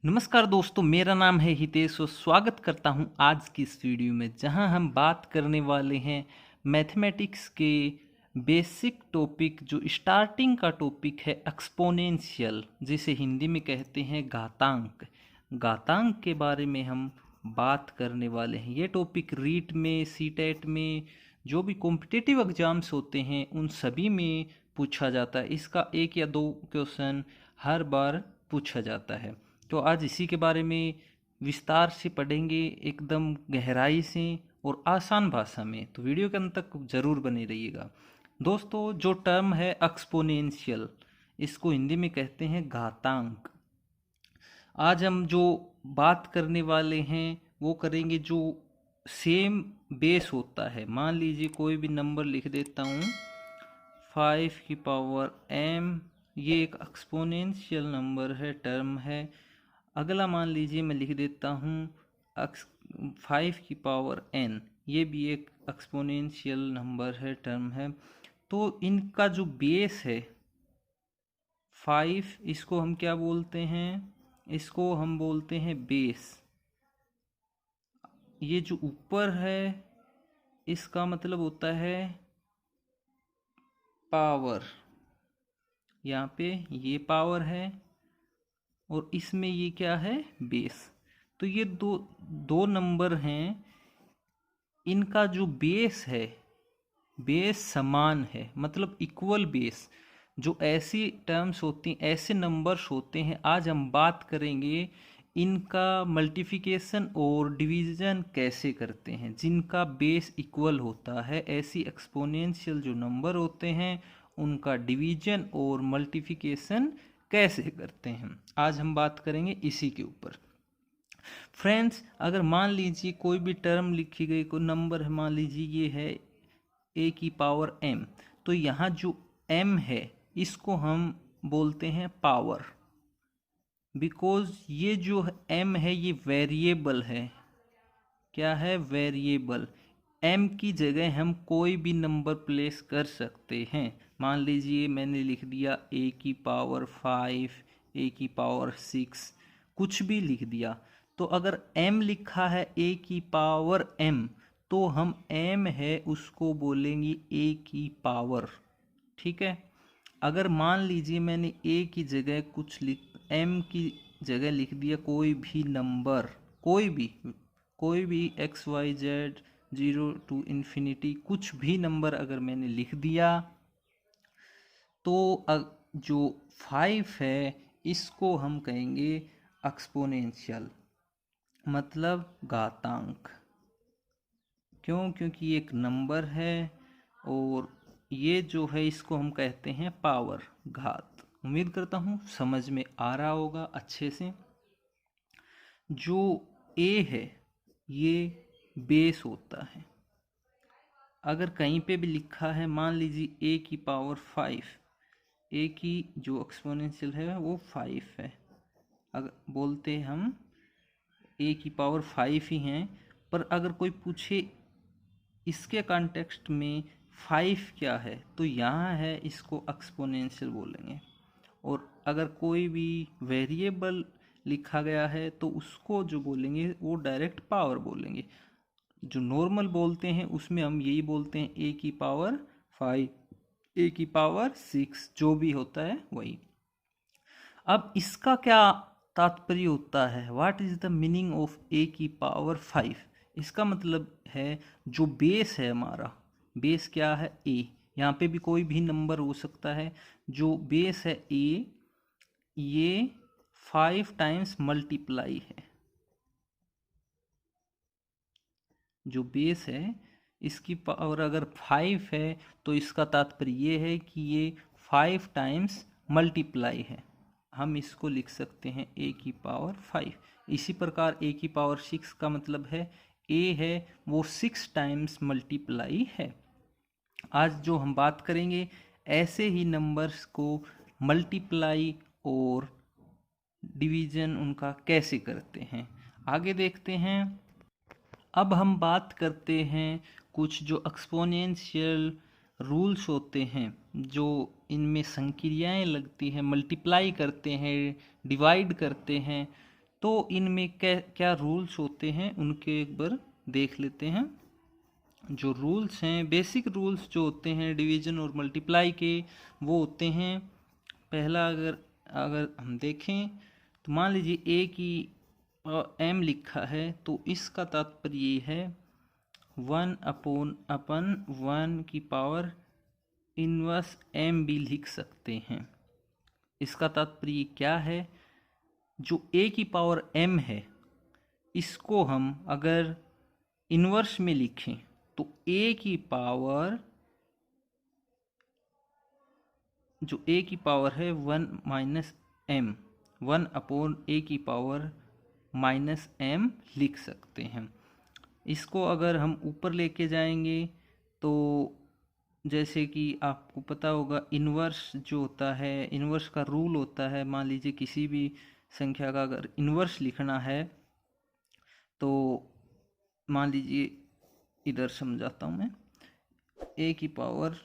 नमस्कार दोस्तों, मेरा नाम है हितेश और स्वागत करता हूं आज की इस वीडियो में, जहां हम बात करने वाले हैं मैथमेटिक्स के बेसिक टॉपिक। जो स्टार्टिंग का टॉपिक है एक्सपोनेंशियल, जिसे हिंदी में कहते हैं घातांक। घातांक के बारे में हम बात करने वाले हैं। ये टॉपिक रीट में, सीटेट में, जो भी कॉम्पिटिटिव एग्जाम्स होते हैं उन सभी में पूछा जाता है। इसका एक या दो क्वेश्चन हर बार पूछा जाता है। तो आज इसी के बारे में विस्तार से पढ़ेंगे, एकदम गहराई से और आसान भाषा में। तो वीडियो के अंत तक जरूर बने रहिएगा। दोस्तों, जो टर्म है एक्सपोनेंशियल, इसको हिंदी में कहते हैं घातांक। आज हम जो बात करने वाले हैं वो करेंगे जो सेम बेस होता है। मान लीजिए कोई भी नंबर लिख देता हूँ 5m, ये एक एक्सपोनेंशियल नंबर है, टर्म है। अगला मान लीजिए मैं लिख देता हूँ 5n, ये भी एक एक्सपोनेंशियल नंबर है, टर्म है। तो इनका जो बेस है 5, इसको हम क्या बोलते हैं? इसको हम बोलते हैं बेस। ये जो ऊपर है इसका मतलब होता है पावर। यहाँ पे ये पावर है और इसमें ये क्या है? बेस। तो ये दो दो नंबर हैं, इनका जो बेस है, बेस समान है, मतलब इक्वल बेस। जो ऐसी टर्म्स होती हैं, ऐसे नंबर्स होते हैं, आज हम बात करेंगे इनका मल्टीप्लिकेशन और डिवीजन कैसे करते हैं। जिनका बेस इक्वल होता है, ऐसी एक्सपोनेंशियल जो नंबर होते हैं, उनका डिवीजन और मल्टीप्लिकेशन कैसे करते हैं, आज हम बात करेंगे इसी के ऊपर। फ्रेंड्स, अगर मान लीजिए कोई भी टर्म लिखी गई, कोई नंबर है, मान लीजिए ये है a⁻m, तो यहाँ जो m है इसको हम बोलते हैं पावर। बिकॉज ये जो m है ये वेरिएबल है। क्या है? वेरिएबल। m की जगह हम कोई भी नंबर प्लेस कर सकते हैं। मान लीजिए मैंने लिख दिया a⁵, a⁶, कुछ भी लिख दिया। तो अगर m लिखा है a⁻m, तो हम m है उसको बोलेंगे a की पावर। ठीक है। अगर मान लीजिए मैंने a की जगह m की जगह लिख दिया कोई भी नंबर, कोई भी XYZ 0 to इन्फिनिटी, कुछ भी नंबर अगर मैंने लिख दिया, तो जो 5 है इसको हम कहेंगे एक्सपोनेंशियल, मतलब घातांक। क्यों? क्योंकि एक नंबर है और ये जो है इसको हम कहते हैं पावर, घात। उम्मीद करता हूँ समझ में आ रहा होगा अच्छे से। जो a है ये बेस होता है। अगर कहीं पे भी लिखा है, मान लीजिए a⁵, a की जो एक्सपोनेंशियल है वो 5 है। अगर बोलते हम a⁵ ही हैं, पर अगर कोई पूछे इसके कॉन्टेक्स्ट में 5 क्या है, तो यहाँ है, इसको एक्सपोनेंशियल बोलेंगे। और अगर कोई भी वेरिएबल लिखा गया है तो उसको जो बोलेंगे वो डायरेक्ट पावर बोलेंगे। जो नॉर्मल बोलते हैं उसमें हम यही बोलते हैं a⁵, a⁶, जो भी होता है वही। अब इसका क्या तात्पर्य होता है? What is the meaning of a⁵? इसका मतलब है जो बेस है हमारा, बेस क्या है? a। यहाँ पे भी कोई भी नंबर हो सकता है। जो बेस है a, ये 5 टाइम्स मल्टीप्लाई है। जो बेस है इसकी पावर अगर 5 है तो इसका तात्पर्य ये है कि ये 5 टाइम्स मल्टीप्लाई है। हम इसको लिख सकते हैं a⁵। इसी प्रकार a⁶ का मतलब है a है वो 6 टाइम्स मल्टीप्लाई है। आज जो हम बात करेंगे ऐसे ही नंबर्स को मल्टीप्लाई और डिवीजन उनका कैसे करते हैं, आगे देखते हैं। अब हम बात करते हैं कुछ जो एक्सपोनेंशियल रूल्स होते हैं, जो इनमें संक्रियाएं लगती हैं, मल्टीप्लाई करते हैं, डिवाइड करते हैं। तो इनमें क्या रूल्स होते हैं उनके एक बार देख लेते हैं। जो रूल्स हैं, बेसिक रूल्स जो होते हैं डिवीजन और मल्टीप्लाई के, वो होते हैं, पहला अगर अगर हम देखें तो मान लीजिए ए की m लिखा है, तो इसका तात्पर्य ये है 1/1 की पावर इनवर्स m भी लिख सकते हैं। इसका तात्पर्य क्या है, जो a की पावर m है इसको हम अगर इनवर्स में लिखें तो a की पावर, जो a की पावर है 1 माइनस m, 1/a की पावर माइनस m लिख सकते हैं। इसको अगर हम ऊपर लेके जाएंगे तो जैसे कि आपको पता होगा इन्वर्स जो होता है, इन्वर्स का रूल होता है, मान लीजिए किसी भी संख्या का अगर इन्वर्स लिखना है तो मान लीजिए इधर समझाता हूँ मैं, a की पावर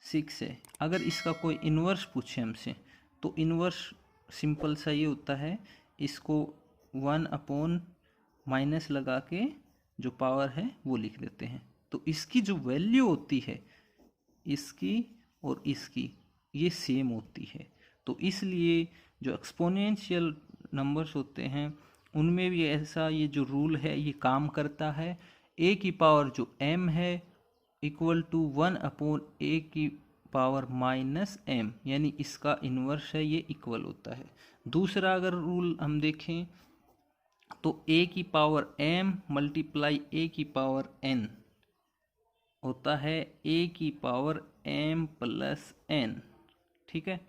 6 है, अगर इसका कोई इन्वर्स पूछे हमसे तो इन्वर्स सिंपल सा ये होता है, इसको 1 माइनस लगा के जो पावर है वो लिख देते हैं। तो इसकी जो वैल्यू होती है इसकी और इसकी ये सेम होती है। तो इसलिए जो एक्सपोनेंशियल नंबर्स होते हैं उनमें भी ऐसा ये जो रूल है ये काम करता है। a की पावर जो m है इक्वल टू 1/a की पावर माइनस m, यानी इसका इन्वर्स है ये इक्वल होता है। दूसरा अगर रूल हम देखें तो a की पावर m मल्टीप्लाई a की पावर n होता है a की पावर m प्लस n। ठीक है,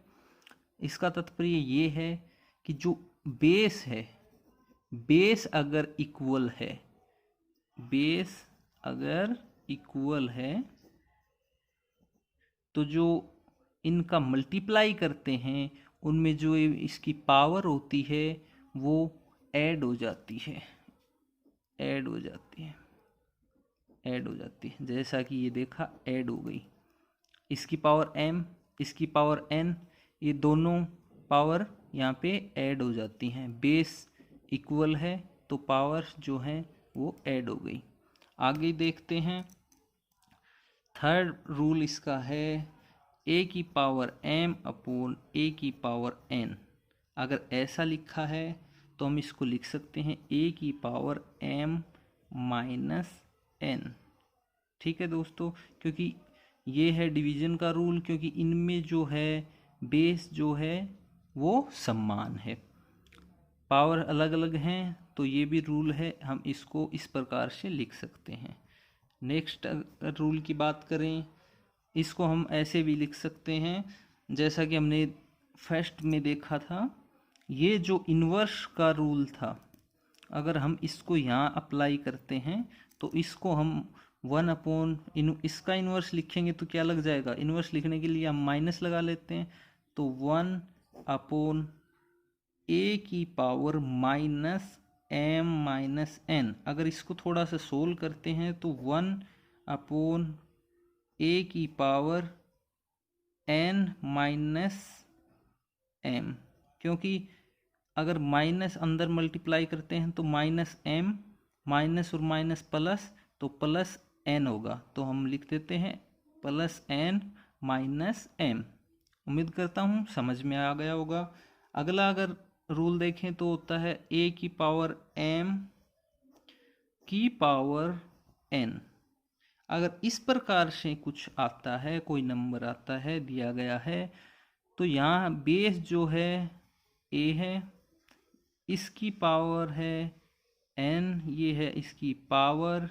इसका तात्पर्य ये है कि जो बेस है, बेस अगर इक्वल है, बेस अगर इक्वल है तो जो इनका मल्टीप्लाई करते हैं उनमें जो इसकी पावर होती है वो ऐड हो जाती है, ऐड हो जाती है, ऐड हो जाती है। जैसा कि ये देखा ऐड हो गई, इसकी पावर m इसकी पावर n, ये दोनों पावर यहाँ पे ऐड हो जाती हैं। बेस इक्वल है तो पावर जो है वो ऐड हो गई। आगे देखते हैं, थर्ड रूल इसका है a की पावर m अपॉन a की पावर n। अगर ऐसा लिखा है तो हम इसको लिख सकते हैं a की पावर m माइनस n। ठीक है दोस्तों, क्योंकि ये है डिवीजन का रूल, क्योंकि इनमें जो है बेस जो है वो समान है, पावर अलग अलग हैं, तो ये भी रूल है, हम इसको इस प्रकार से लिख सकते हैं। नेक्स्ट रूल की बात करें, इसको हम ऐसे भी लिख सकते हैं जैसा कि हमने फर्स्ट में देखा था, ये जो इन्वर्स का रूल था अगर हम इसको यहाँ अप्लाई करते हैं तो इसको हम 1/, इसका इन्वर्स लिखेंगे तो क्या लग जाएगा, इन्वर्स लिखने के लिए हम माइनस लगा लेते हैं, तो 1/a की power minus m minus n। अगर इसको थोड़ा सा सोल्व करते हैं तो 1/a की पावर n माइनस m, क्योंकि अगर माइनस अंदर मल्टीप्लाई करते हैं तो माइनस m, माइनस और माइनस प्लस, तो प्लस n होगा, तो हम लिख देते हैं प्लस n माइनस m। उम्मीद करता हूँ समझ में आ गया होगा। अगला अगर रूल देखें तो होता है a की पावर m की पावर n। अगर इस प्रकार से कुछ आता है, कोई नंबर आता है दिया गया है, तो यहाँ बेस जो है a है, इसकी पावर है n, ये है इसकी पावर,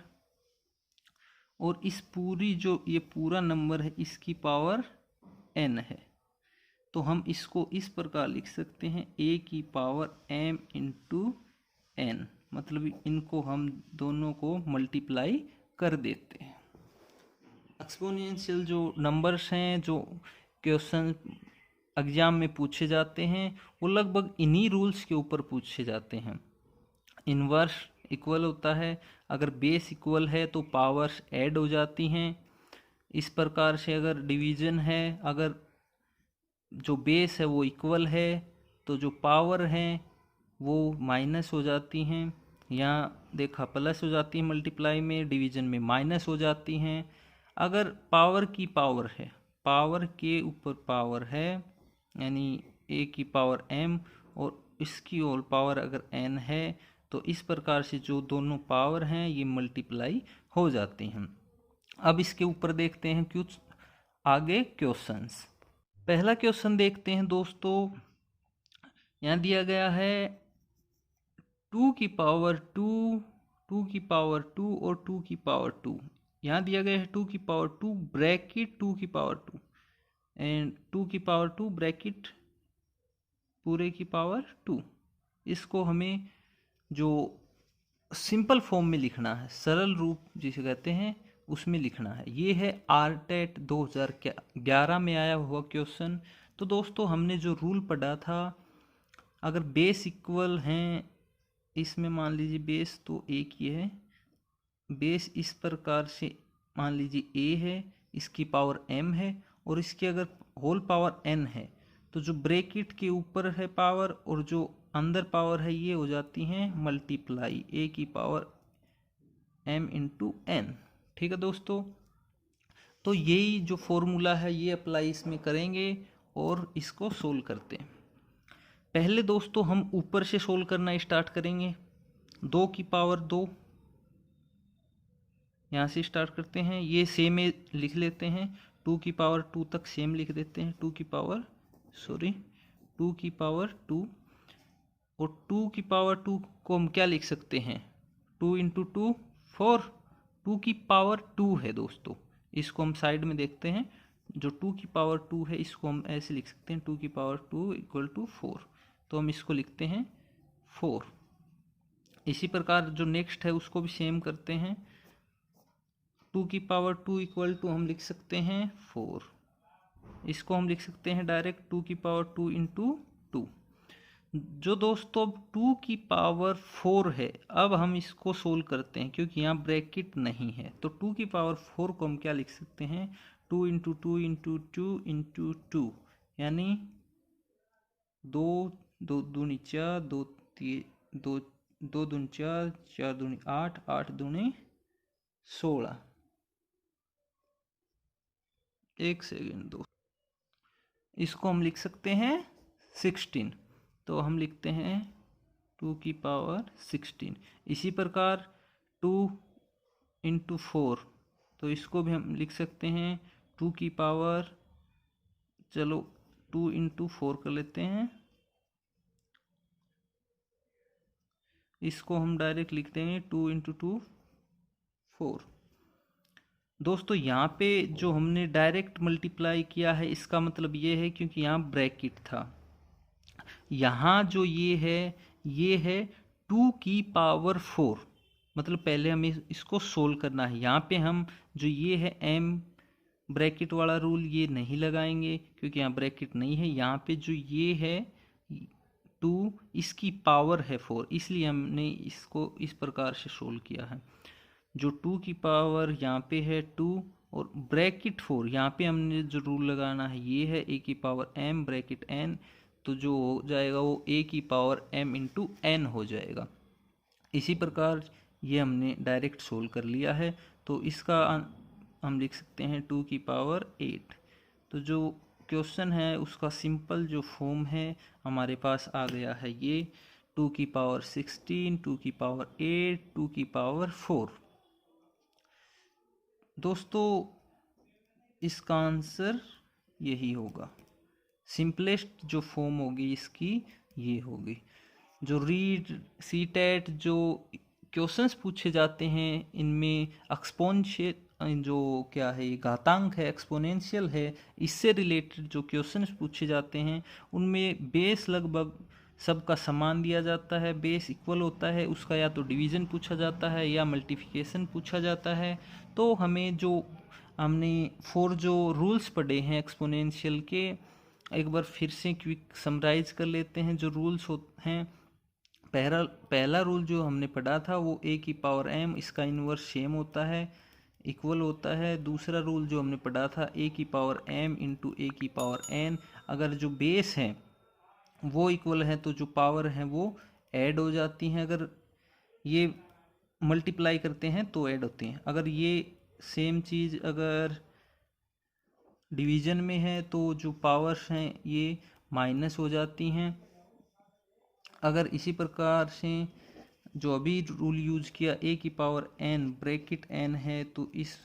और इस पूरी जो ये पूरा नंबर है इसकी पावर n है। तो हम इसको इस प्रकार लिख सकते हैं a की पावर m इंटू n, मतलब इनको हम दोनों को मल्टीप्लाई कर देते हैं। एक्सपोनेंशियल जो नंबर्स हैं जो क्वेश्चन एग्जाम में पूछे जाते हैं वो लगभग इन्हीं रूल्स के ऊपर पूछे जाते हैं। इन्वर्स इक्वल होता है, अगर बेस इक्वल है तो पावर्स ऐड हो जाती हैं। इस प्रकार से अगर डिवीजन है, अगर जो बेस है वो इक्वल है तो जो पावर है वो माइनस हो जाती हैं, यहाँ देखा प्लस हो जाती है मल्टीप्लाई में, डिवीजन में माइनस हो जाती हैं। अगर पावर की पावर है, पावर के ऊपर पावर है, यानी ए की पावर m और इसकी होल पावर अगर n है, तो इस प्रकार से जो दोनों पावर हैं ये मल्टीप्लाई हो जाती हैं। अब इसके ऊपर देखते हैं कुछ आगे क्वेश्चंस। पहला क्वेश्चन देखते हैं दोस्तों। यहाँ दिया गया है 2 की पावर 2, 2 की पावर 2 और 2 की पावर 2। यहाँ दिया गया है 2 की पावर 2 ब्रैकेट 2 की पावर 2 एंड 2 की पावर 2 ब्रैकेट पूरे की पावर 2। इसको हमें जो सिंपल फॉर्म में लिखना है, सरल रूप जिसे कहते हैं, उसमें लिखना है। ये है आरटेट 2011 में आया हुआ क्वेश्चन। तो दोस्तों हमने जो रूल पढ़ा था, अगर बेस इक्वल हैं, इसमें मान लीजिए बेस तो एक ही है, बेस इस प्रकार से मान लीजिए a है, इसकी पावर m है और इसकी अगर होल पावर n है, तो जो ब्रैकेट के ऊपर है पावर और जो अंदर पावर है ये हो जाती हैं मल्टीप्लाई a की पावर m इंटू n। ठीक है दोस्तों, तो यही जो फॉर्मूला है ये अप्लाई इसमें करेंगे और इसको सोल्व करते हैं। पहले दोस्तों हम ऊपर से सोल्व करना स्टार्ट करेंगे। 2 की पावर 2 यहाँ से स्टार्ट करते हैं, ये सेम लिख लेते हैं। 2 की पावर 2 तक सेम लिख देते हैं। 2 की पावर 2 और 2 की पावर 2 को हम क्या लिख सकते हैं, 2 इंटू 2 4। 2 की पावर 2 है दोस्तों, इसको हम साइड में देखते हैं। जो 2 की पावर 2 है इसको हम ऐसे लिख सकते हैं, 2 की पावर 2 इक्वल टू 4। तो हम इसको लिखते हैं 4। इसी प्रकार जो नेक्स्ट है उसको भी सेम करते हैं। 2 की पावर 2 इक्वल टू हम लिख सकते हैं 4। इसको हम लिख सकते हैं डायरेक्ट 2 की पावर 2 इंटू 2। जो दोस्तों अब 2 की पावर 4 है, अब हम इसको सोल्व करते हैं क्योंकि यहाँ ब्रैकेट नहीं है। तो 2 की पावर 4 को हम क्या लिख सकते हैं, 2 इंटू 2 इंटू 2 इंटू 2, यानी 2 2 दूनी 4, 2 2 2 दूनी 4, 4 दूनी 8, 8 दूनी 16। एक सेकेंड दो, इसको हम लिख सकते हैं 16। तो हम लिखते हैं 2 की पावर 16। इसी प्रकार 2 इंटू 4, तो इसको भी हम लिख सकते हैं 2 की पावर, चलो 2 इंटू 4 कर लेते हैं। इसको हम डायरेक्ट लिख देंगे 2 इंटू 2 4। दोस्तों यहाँ पे जो हमने डायरेक्ट मल्टीप्लाई किया है इसका मतलब ये है क्योंकि यहाँ ब्रैकेट था। यहाँ जो ये है 2 की पावर 4, मतलब पहले हमें इसको सोल्व करना है। यहाँ पे हम जो ये है m ब्रैकेट वाला रूल ये नहीं लगाएंगे क्योंकि यहाँ ब्रैकेट नहीं है। यहाँ पे जो ये है 2, इसकी पावर है 4, इसलिए हमने इसको इस प्रकार से सोल्व किया है। जो 2 की पावर यहाँ पे है 2 और ब्रैकेट 4, यहाँ पे हमने जो रूल लगाना है ये है a की पावर m ब्रैकेट n। तो जो हो जाएगा वो a की पावर m इंटू n हो जाएगा। इसी प्रकार ये हमने डायरेक्ट सोल्व कर लिया है। तो इसका हम लिख सकते हैं 2 की पावर 8। तो जो क्वेश्चन है उसका सिंपल जो फॉर्म है हमारे पास आ गया है, ये 2 की पावर 16, 2 की पावर 8, 2 की पावर 4। दोस्तों इसका आंसर यही होगा। सिंपलेस्ट जो फॉर्म होगी इसकी ये होगी। जो रीड सीटेट जो क्वेश्चंस पूछे जाते हैं इनमें एक्सपोनेंशियल जो क्या है ये घातांक है, एक्सपोनेंशियल है, इससे रिलेटेड जो क्वेश्चंस पूछे जाते हैं उनमें बेस लगभग सबका समान दिया जाता है, बेस इक्वल होता है। उसका या तो डिवीज़न पूछा जाता है या मल्टीप्लिकेशन पूछा जाता है। तो हमें जो हमने 4 जो रूल्स पढ़े हैं एक्सपोनेंशियल के, एक बार फिर से क्विक समराइज कर लेते हैं जो रूल्स हैं। पहला रूल जो हमने पढ़ा था वो a की पावर m, इसका इन्वर्स सेम होता है, इक्वल होता है। दूसरा रूल जो हमने पढ़ा था a की पावर m इंटू a की पावर n, अगर जो बेस है वो इक्वल है तो जो पावर है वो ऐड हो जाती हैं, अगर ये मल्टीप्लाई करते हैं तो ऐड होती हैं। अगर ये सेम चीज़ अगर डिवीज़न में है तो जो पावर्स हैं ये माइनस हो जाती हैं। अगर इसी प्रकार से जो अभी रूल यूज किया a की पावर n ब्रैकेट n है, तो इस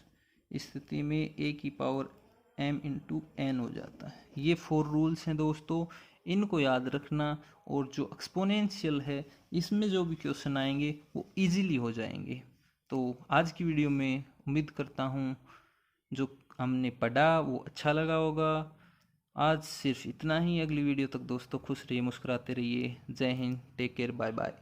स्थिति में a की पावर m इंटू n हो जाता है। ये 4 रूल्स हैं दोस्तों, इनको याद रखना, और जो एक्सपोनेंशियल है इसमें जो भी क्वेश्चन आएंगे वो इजीली हो जाएंगे। तो आज की वीडियो में उम्मीद करता हूँ जो हमने पढ़ा वो अच्छा लगा होगा। आज सिर्फ इतना ही। अगली वीडियो तक दोस्तों खुश रहिए, मुस्कुराते रहिए। जय Hind, take care, bye bye.